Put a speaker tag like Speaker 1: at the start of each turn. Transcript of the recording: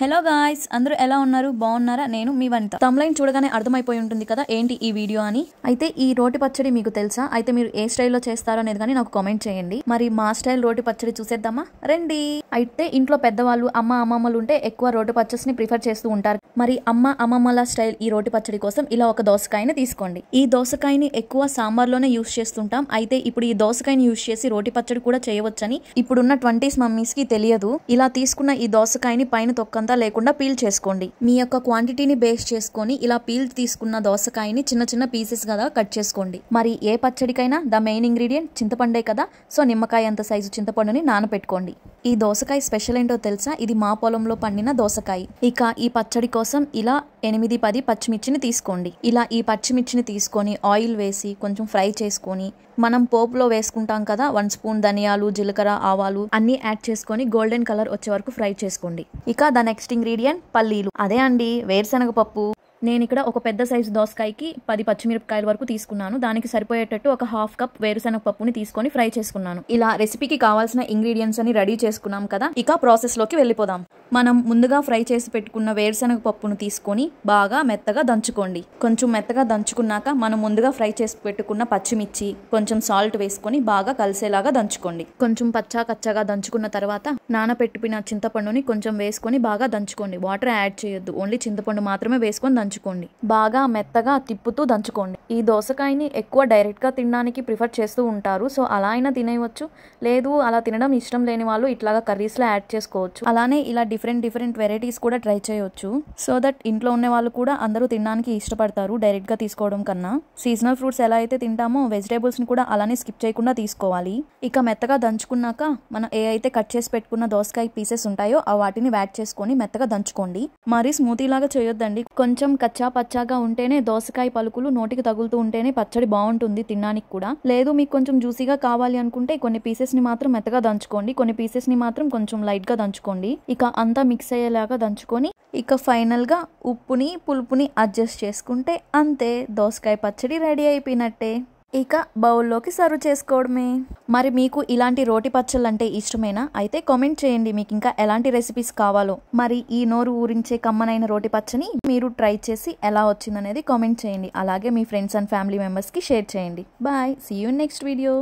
Speaker 1: Hello guys, అందరూ ఎలా ఉన్నారు? బాగున్నారా? నేను మీ వనిత. తమ్లైన్ చూడగానే అర్థమైపోయి ఉంటుంది కదా ఏంటి ఈ వీడియో అని. అయితే ఈ రోటి పచ్చడి మీకు తెలుసా? అయితే మీరు ఏ స్టైల్లో చేస్తారో అనేది కానీ నాకు కామెంట్ చేయండి. మరి మా స్టైల్ రోటి పచ్చడి చూసేద్దామా రండి. అయితే ఇంట్లో పెద్దవాళ్ళు అమ్మమ్మలు ఉంటే ఎక్కువ రోటి పచ్చడిని ప్రిఫర్ చేస్తూ ఉంటారు. మరి అమ్మమ్మల స్టైల్ ఈ రోటి పచ్చడి కోసం ఇలా ఒక దోసకాయని తీసుకోండి. ఈ దోసకాయని ఎక్కువ సాంబార్లోనే యూస్ చేస్తుంటాం. అయితే ఇప్పుడు ఈ దోసకాయని యూస్ చేసి రోటి పచ్చడి కూడా చేయవచ్చని ఇప్పుడున్న 20s మమ్మీస్ కి తెలియదు. ఇలా తీసుకున్న ఈ దోసకాయని పైన తొక్కంతా లేకుండా పీల్ చేసుకోండి. మీ యొక్క క్వాంటిటీని బేస్ చేసుకొని ఇలా పీల్ తీసుకున్న దోసకాయని చిన్న చిన్న పీసెస్ గా కట్ చేసుకోండి. మరి ఏ పచ్చడికైనా ద మెయిన్ ఇంగ్రీడియంట్ చింతపండే కదా, సో నిమ్మకాయ అంత సైజు చింతపండుని నానపెట్టుకోండి. ఈ దోసకాయ స్పెషల్ ఏంటో తెలుసా? ఇది మా పొలంలో పండిన దోసకాయ. ఇక ఈ పచ్చడి కోసం ఇలా 8-10 పచ్చిమిర్చిని తీసుకోండి. ఇలా ఈ పచ్చిమిర్చిని తీసుకొని ఆయిల్ వేసి కొంచెం ఫ్రై చేసుకొని మనం పోపులో వేసుకుంటాం కదా, 1 స్పూన్ ధనియాలు, జీలకర్ర, ఆవాలు అన్ని యాడ్ చేసుకొని గోల్డెన్ కలర్ వచ్చే వరకు ఫ్రై చేసుకోండి. ఇక ద నెక్స్ట్ ఇంగ్రీడియంట్ పల్లీలు. అదే అండి వేరుశనగ పప్పు. నేను ఇక్కడ ఒక పెద్ద సైజు దోసకాయకి 10 పచ్చిమిరపకాయల వరకు తీసుకున్నాను. దానికి సరిపోయేటట్టు ఒక 1/2 కప్ వేరుశనగ పప్పుని తీసుకొని ఫ్రై చేసుకున్నాను. ఇలా రెసిపీకి కావాల్సిన ఇంగ్రీడియంట్స్ అని రెడీ చేసుకున్నాం కదా, ఇక ప్రాసెస్ లోకి వెళ్ళిపోదాం. మనం ముందుగా ఫ్రై చేసి పెట్టుకున్న వేరుశనగ పప్పును తీసుకొని బాగా మెత్తగా దంచుకోండి. కొంచెం మెత్తగా దంచుకున్నాక మనం ముందుగా ఫ్రై చేసి పెట్టుకున్న పచ్చిమిర్చి కొంచెం సాల్ట్ వేసుకొని బాగా కలిసేలాగా దంచుకోండి. కొంచెం కచ్చాగా దంచుకున్న తర్వాత నానపెట్టుకున్న చింతపండుని కొంచెం వేసుకొని బాగా దంచుకోండి. వాటర్ యాడ్ చేయొద్దు, ఓన్లీ చింతపండు మాత్రమే వేసుకొని దంచుకోండి. బాగా మెత్తగా తిప్పుతూ దంచుకోండి. ఈ దోసకాయని ఎక్కువ డైరెక్ట్ గా తినడానికి ప్రిఫర్ చేస్తూ ఉంటారు. సో అలా అయినా తినేయవచ్చు, లేదు అలా తినడం ఇష్టం లేని వాళ్ళు ఇట్లాగా కర్రీస్ లో యాడ్ చేసుకోవచ్చు. అలానే ఇలా డిఫరెంట్ వెరైటీస్ కూడా ట్రై చేయొచ్చు. సో దట్ ఇంట్లో ఉన్న వాళ్ళు కూడా అందరూ తినడానికి ఇష్టపడతారు డైరెక్ట్ గా తీసుకోవడం కన్నా. సీజనల్ ఫ్రూట్స్ ఎలా అయితే తింటామో వెజిటేబుల్స్ ని కూడా అలానే స్కిప్ చేయకుండా తీసుకోవాలి. ఇక మెత్తగా దంచుకున్నాక మనం ఏ అయితే కట్ చేసి పెట్టుకున్న దోసకాయ పీసెస్ ఉంటాయో ఆ వాటిని యాడ్ చేసుకొని మెత్తగా దంచుకోండి. మరీ స్మూతీ లాగా చేయొద్దండి. కొంచెం కచ్చా పచ్చాగా ఉంటేనే దోసకాయ పలుకులు నోటికి తగులుతూ ఉంటేనే పచ్చడి బాగుంటుంది తినడానికి కూడా. లేదు మీకు కొంచెం జ్యూసీగా కావాలి అనుకుంటే కొన్ని పీసెస్ ని మాత్రం మెత్తగా దంచుకోండి, కొన్ని పీసెస్ ని మాత్రం కొంచెం లైట్ గా దంచుకోండి. ఇక అంతా మిక్స్ అయ్యేలాగా దంచుకొని ఇక ఫైనల్ గా ఉప్పుని పులుపుని అడ్జస్ట్ చేసుకుంటే అంతే, దోసకాయ పచ్చడి రెడీ అయిపోయినట్టే. ఇక బౌల్లోకి సర్వ్ చేసుకోవడమే. మరి మీకు ఇలాంటి రోటి పచ్చళ్ళు అంటే ఇష్టమేనా? అయితే కామెంట్ చేయండి మీకు ఇంకా ఎలాంటి రెసిపీస్ కావాలో. మరి ఈ నోరు ఊరించే కమ్మనైన రోటి పచ్చని మీరు ట్రై చేసి ఎలా వచ్చిందనేది కామెంట్ చేయండి. అలాగే మీ ఫ్రెండ్స్ అండ్ ఫ్యామిలీ మెంబర్స్ కి షేర్ చేయండి. Bye, see you next video.